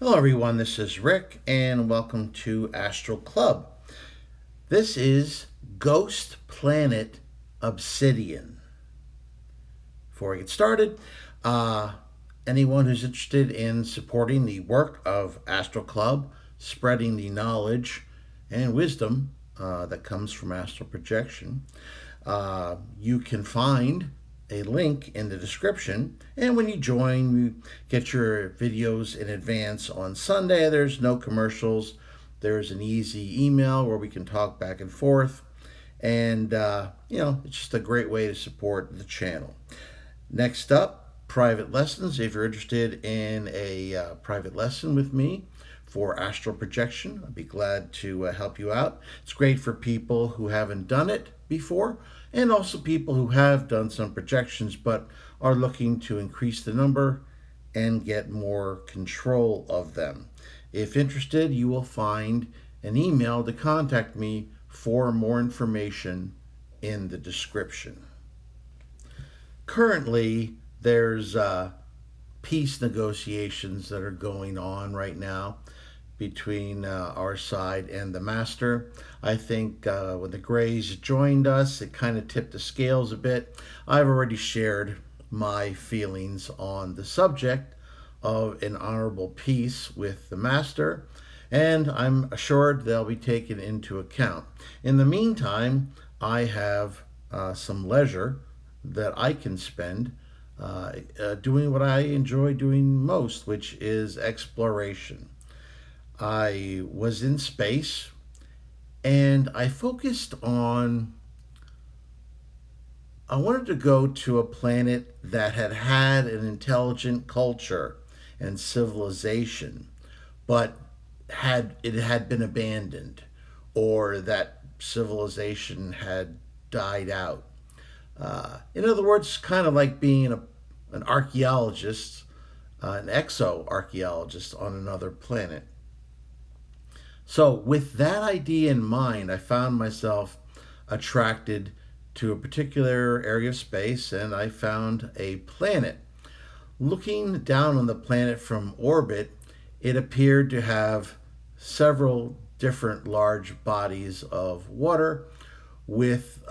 Hello everyone, this is Rick and welcome to Astral Club. This is Ghost Planet Obsidian. Before we get started, anyone who's interested in supporting the work of Astral Club, spreading the knowledge and wisdom that comes from astral projection, you can find a link in the description, and when you join, you get your videos in advance on Sunday. There's no commercials. There's an easy email where we can talk back and forth, and it's just a great way to support the channel. Next up, private lessons. If you're interested in a private lesson with me for astral projection, I'd be glad to help you out. It's great for people who haven't done it before, and also people who have done some projections but are looking to increase the number and get more control of them. If interested, you will find an email to contact me for more information in the description. Currently, there's peace negotiations that are going on right now between our side and the Master. I think when the Greys joined us, it kind of tipped the scales a bit. I've already shared my feelings on the subject of an honorable peace with the Master, and I'm assured they'll be taken into account. In the meantime, I have some leisure that I can spend doing what I enjoy doing most, which is exploration. I was in space and I wanted to go to a planet that had an intelligent culture and civilization, but it had been abandoned, or that civilization had died out. In other words, kind of like being an archaeologist, an exo-archaeologist on another planet. So with that idea in mind, I found myself attracted to a particular area of space, and I found a planet. Looking down on the planet from orbit, it appeared to have several different large bodies of water with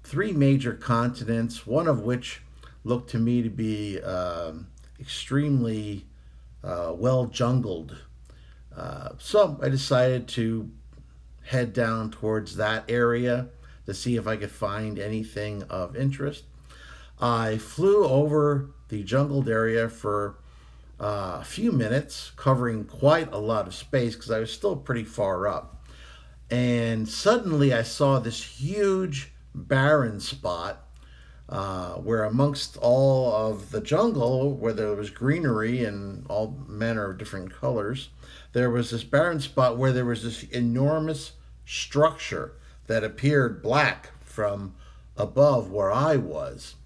three major continents, one of which looked to me to be extremely well jungled. So I decided to head down towards that area to see if I could find anything of interest. I flew over the jungled area for a few minutes, covering quite a lot of space because I was still pretty far up. And suddenly I saw this huge barren spot where amongst all of the jungle, where there was greenery and all manner of different colors, there was this barren spot where there was this enormous structure that appeared black from above where I was.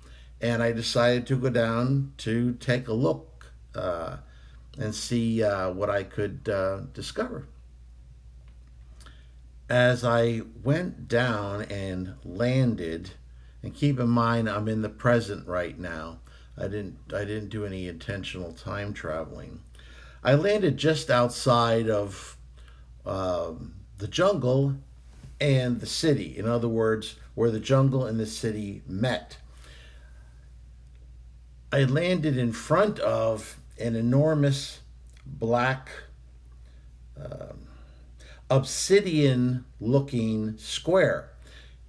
And I decided to go down to take a look and see what I could discover. As I went down and landed, and keep in mind I'm in the present right now. I didn't do any intentional time traveling. I landed just outside of the jungle and the city. In other words, where the jungle and the city met. I landed in front of an enormous black obsidian looking square.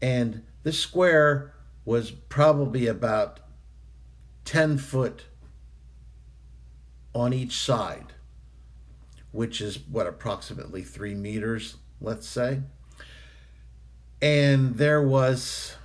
And this square was probably about 10 foot on each side, which is approximately 3 meters, let's say. And there was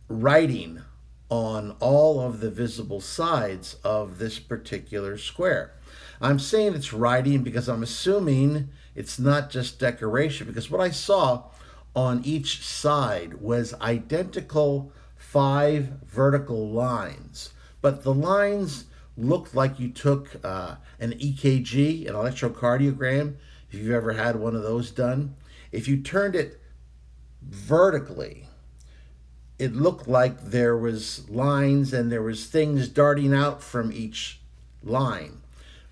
writing on all of the visible sides of this particular square. I'm saying it's writing because I'm assuming it's not just decoration, because what I saw on each side was identical 5 vertical lines, but the lines looked like you took an EKG, an electrocardiogram, if you've ever had one of those done. If you turned it vertically, it looked like there was lines and there was things darting out from each line.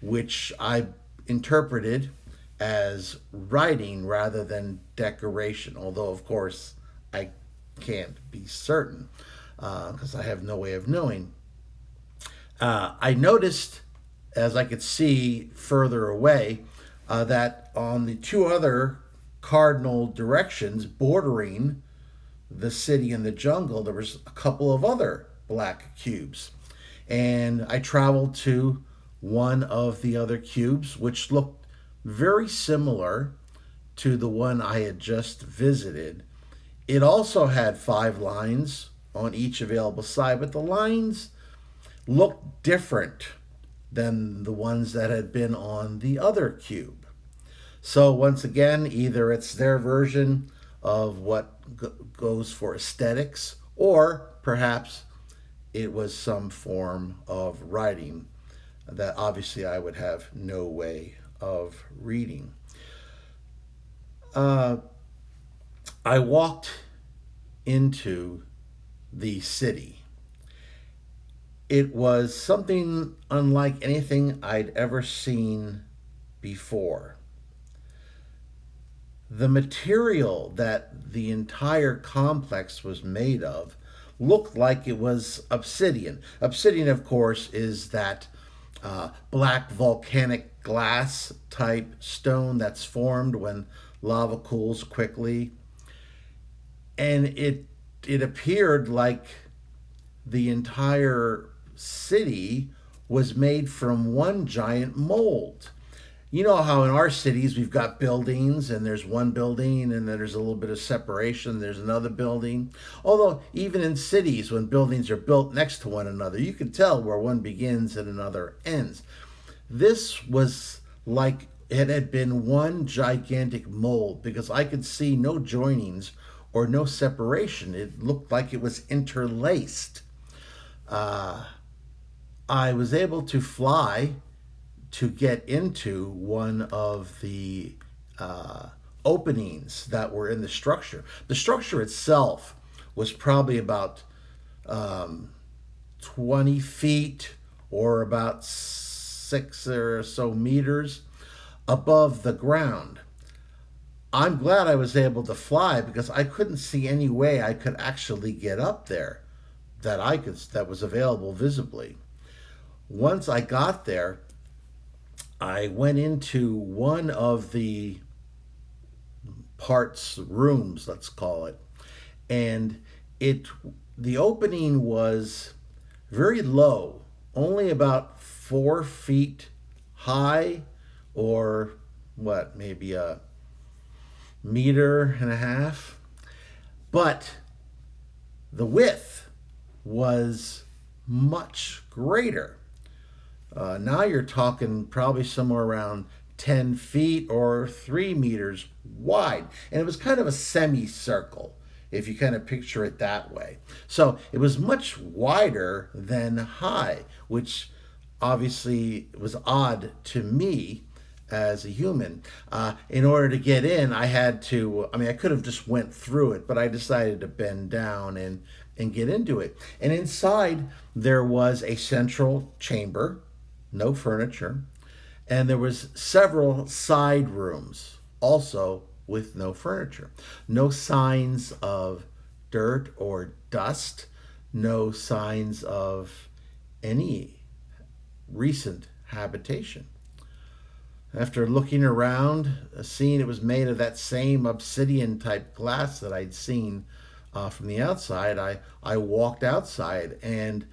which I interpreted as writing rather than decoration, although, of course, I can't be certain because I have no way of knowing. I noticed, as I could see further away, that on the two other cardinal directions bordering the city and the jungle, there was a couple of other black cubes. And I traveled to one of the other cubes, which looked very similar to the one I had just visited. It also had 5 lines on each available side, but the lines looked different than the ones that had been on the other cube. So once again, either it's their version of what goes for aesthetics, or perhaps it was some form of writing that obviously I would have no way of reading. I walked into the city. It was something unlike anything I'd ever seen before. The material that the entire complex was made of looked like it was obsidian. Obsidian, of course, is that black volcanic glass type stone that's formed when lava cools quickly. And it appeared like the entire city was made from one giant mold. You know how in our cities we've got buildings, and there's one building and then there's a little bit of separation, there's another building. Although even in cities, when buildings are built next to one another, you can tell where one begins and another ends. This was like it had been one gigantic mold, because I could see no joinings or no separation. It looked like it was interlaced. I was able to fly to get into one of the openings that were in the structure. The structure itself was probably about 20 feet or about 6 or so meters above the ground. I'm glad I was able to fly, because I couldn't see any way I could actually get up there that was available visibly. Once I got there, I went into one of the rooms, let's call it, and the opening was very low, only about 4 feet high, or maybe a meter and a half, but the width was much greater. Now you're talking probably somewhere around 10 feet or 3 meters wide. And it was kind of a semicircle, if you kind of picture it that way. So it was much wider than high, which obviously was odd to me as a human. In order to get in, I could have just went through it, but I decided to bend down and get into it. And inside there was a central chamber, no furniture, and there was several side rooms also with no furniture. No signs of dirt or dust, no signs of any recent habitation. After looking around, seeing it was made of that same obsidian type glass that I'd seen from the outside, I walked outside, and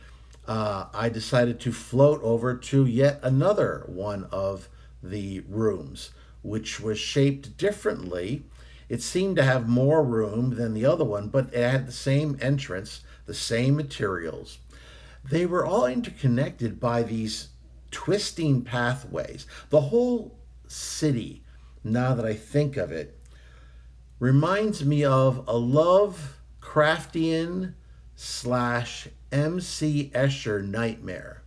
I decided to float over to yet another one of the rooms, which was shaped differently. It seemed to have more room than the other one, but it had the same entrance, the same materials. They were all interconnected by these twisting pathways. The whole city, now that I think of it, reminds me of a Lovecraftian / M.C. Escher nightmare.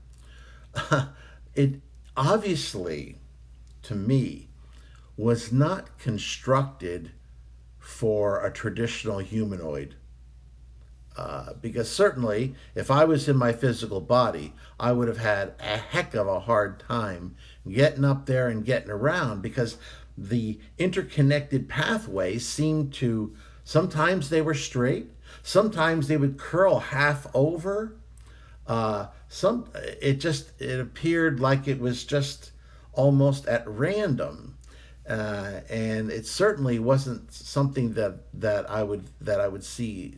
It obviously, to me, was not constructed for a traditional humanoid. Because certainly, if I was in my physical body, I would have had a heck of a hard time getting up there and getting around, because the interconnected pathways seemed to, sometimes they were straight, sometimes they would curl half over. It appeared like it was just almost at random. And it certainly wasn't something that I would see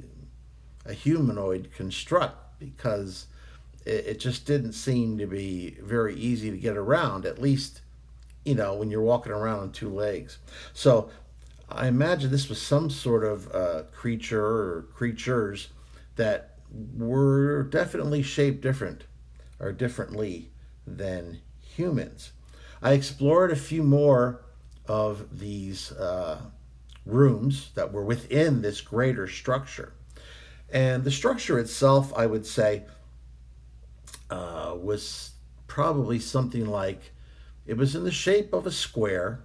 a humanoid construct, because it just didn't seem to be very easy to get around, at least, when you're walking around on two legs. So I imagine this was some sort of creature or creatures that were definitely shaped differently than humans. I explored a few more of these rooms that were within this greater structure. And the structure itself, I would say, was probably something like, it was in the shape of a square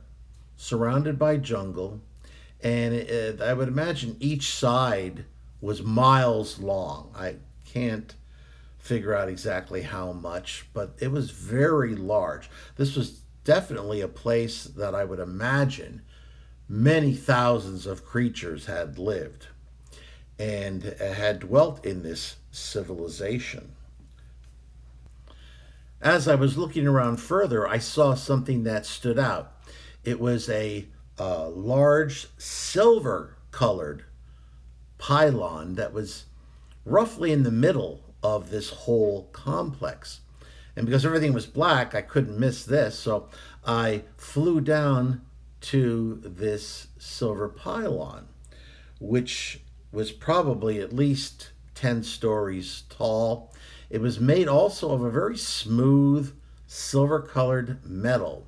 surrounded by jungle. And I would imagine each side was miles long. I can't figure out exactly how much, but it was very large. This was definitely a place that I would imagine many thousands of creatures had lived and had dwelt in this civilization. As I was looking around further, I saw something that stood out. It was a large silver colored pylon that was roughly in the middle of this whole complex. And because everything was black, I couldn't miss this. So I flew down to this silver pylon, which was probably at least 10 stories tall. It was made also of a very smooth silver colored metal.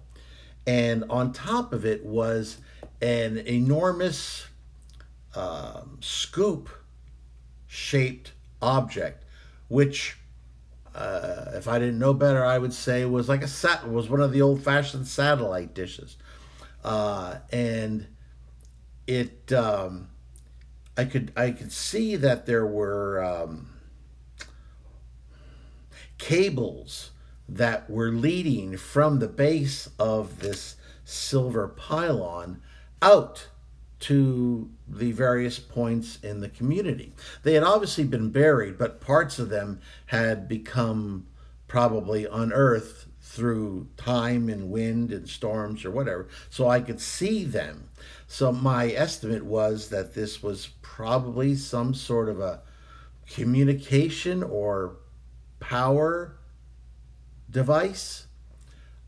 And on top of it was an enormous scoop shaped object, which, if I didn't know better, I would say was like was one of the old fashioned satellite dishes. And it, I could see that there were cables that were leading from the base of this silver pylon out to the various points in the community. They had obviously been buried, but parts of them had become probably unearthed through time and wind and storms or whatever, so I could see them. So my estimate was that this was probably some sort of a communication or power device.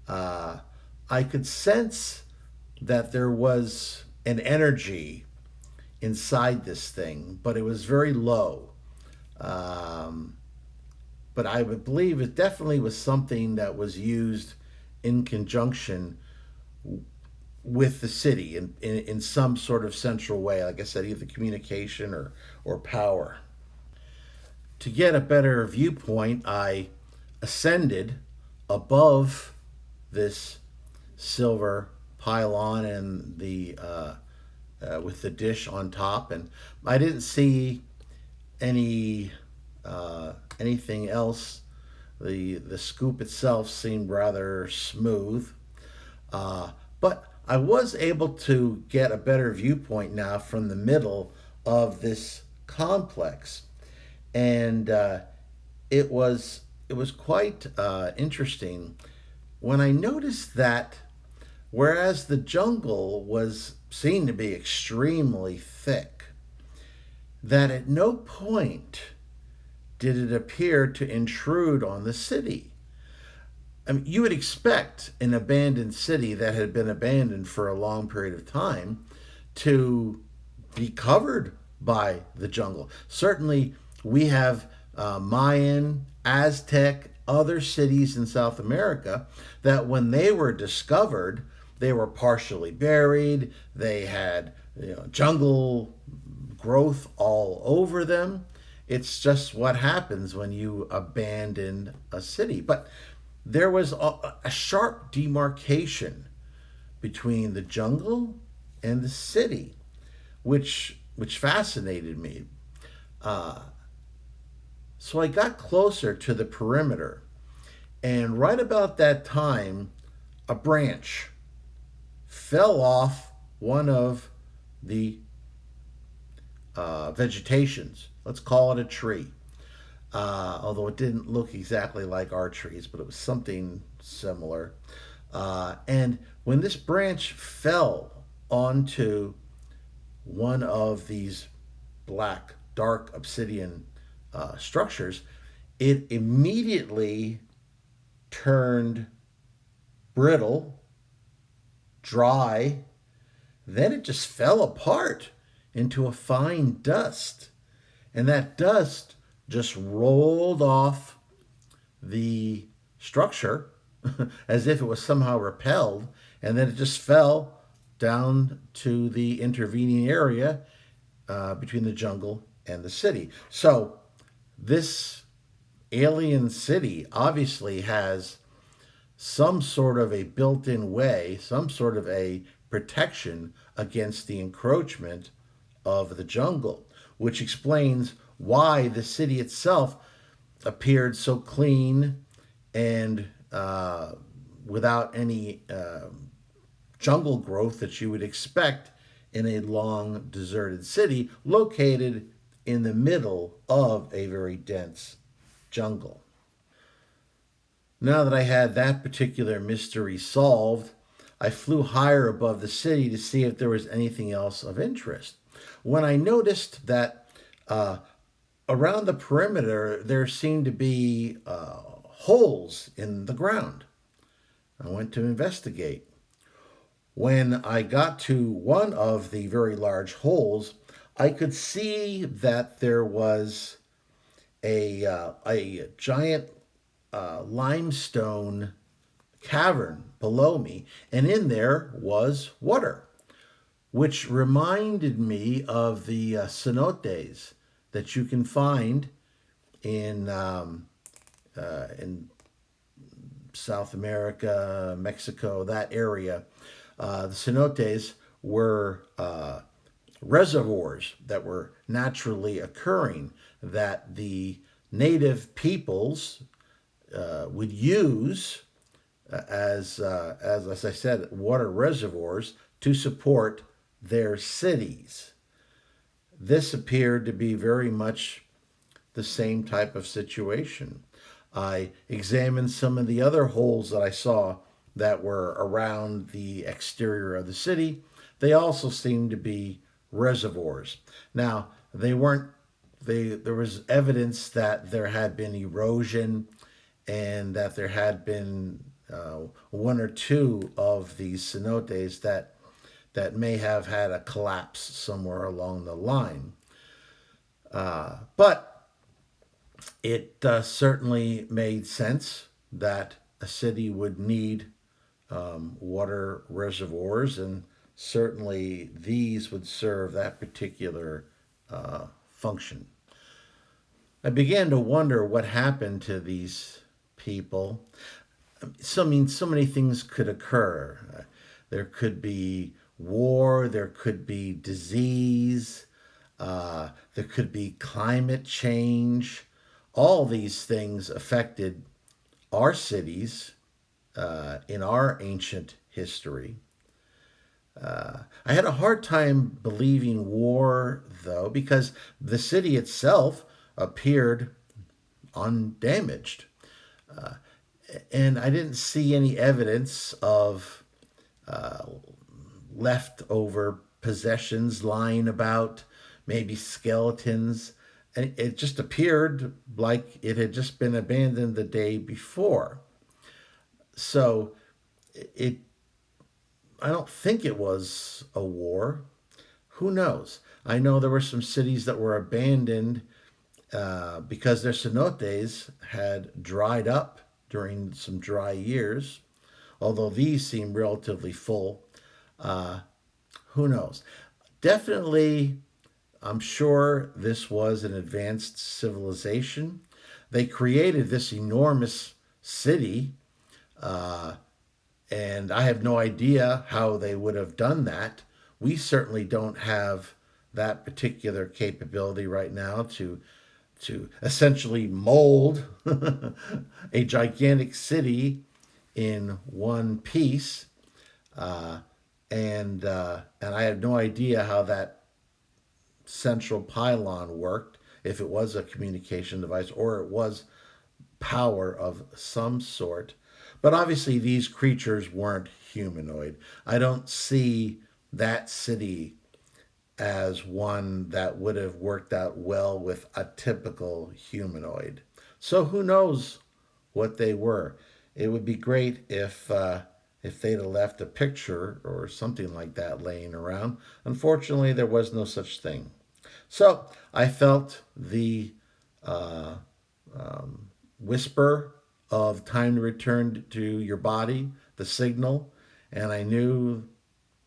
I could sense that there was an energy inside this thing, but it was very low. But I would believe it definitely was something that was used in conjunction with the city in some sort of central way. Like I said, either communication or power. To get a better viewpoint, I ascended above this silver pylon and the with the dish on top, and I didn't see anything else. The scoop itself seemed rather smooth, but I was able to get a better viewpoint now from the middle of this complex, and it was quite interesting when I noticed that whereas the jungle was seen to be extremely thick, that at no point did it appear to intrude on the city. I mean, you would expect an abandoned city that had been abandoned for a long period of time to be covered by the jungle. Certainly, we have Mayan, Aztec, other cities in South America that when they were discovered, they were partially buried. They had jungle growth all over them. It's just what happens when you abandon a city. But there was a sharp demarcation between the jungle and the city, which fascinated me. So I got closer to the perimeter, and right about that time, a branch fell off one of the vegetations. Let's call it a tree. Although it didn't look exactly like our trees, but it was something similar. And when this branch fell onto one of these black, dark obsidian structures, it immediately turned brittle, dry, then it just fell apart into a fine dust. And that dust just rolled off the structure as if it was somehow repelled, and then it just fell down to the intervening area between the jungle and the city. So, this alien city obviously has some sort of a built in way, some sort of a protection against the encroachment of the jungle, which explains why the city itself appeared so clean and without any jungle growth that you would expect in a long deserted city located in the middle of a very dense jungle. Now that I had that particular mystery solved, I flew higher above the city to see if there was anything else of interest. When I noticed that around the perimeter there seemed to be holes in the ground, I went to investigate. When I got to one of the very large holes, I could see that there was a giant limestone cavern below me, and in there was water, which reminded me of the cenotes that you can find in South America, Mexico, that area. The cenotes were reservoirs that were naturally occurring that the native peoples would use as I said, water reservoirs to support their cities. This appeared to be very much the same type of situation. I examined some of the other holes that I saw that were around the exterior of the city. They also seemed to be reservoirs. Now, they weren't there was evidence that there had been erosion and that there had been one or two of these cenotes that may have had a collapse somewhere along the line. But it certainly made sense that a city would need water reservoirs, and certainly these would serve that particular function. I began to wonder what happened to these people. So, I mean, so many things could occur. There could be war, there could be disease, there could be climate change. All these things affected our cities in our ancient history. I had a hard time believing war, though, because the city itself appeared undamaged. And I didn't see any evidence of leftover possessions lying about, maybe skeletons. And it just appeared like it had just been abandoned the day before. So it I don't think it was a war. Who knows? I know there were some cities that were abandoned because their cenotes had dried up during some dry years, although these seem relatively full. Uh, who knows? Definitely, I'm sure this was an advanced civilization. They created this enormous city, uh, and I have no idea how they would have done that. We certainly don't have that particular capability right now to to essentially mold a gigantic city in one piece. And I have no idea how that central pylon worked, if it was a communication device or it was power of some sort. But obviously, these creatures weren't humanoid. I don't see that city as one that would have worked out well with a typical humanoid. So who knows what they were? It would be great if they'd have left a picture or something like that laying around. Unfortunately, there was no such thing. So I felt the uh, whisper of time to return to your body, the signal, and I knew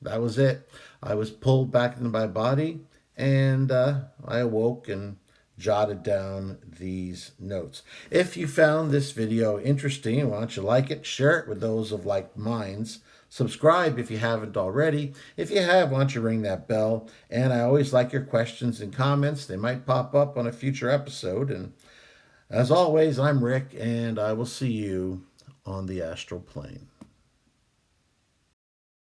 that was it. I was pulled back into my body, and I awoke and jotted down these notes. If you found this video interesting, why don't you like it, share it with those of like minds. Subscribe if you haven't already. If you have, why don't you ring that bell? And I always like your questions and comments. They might pop up on a future episode. And as always, I'm Rick, and I will see you on the astral plane.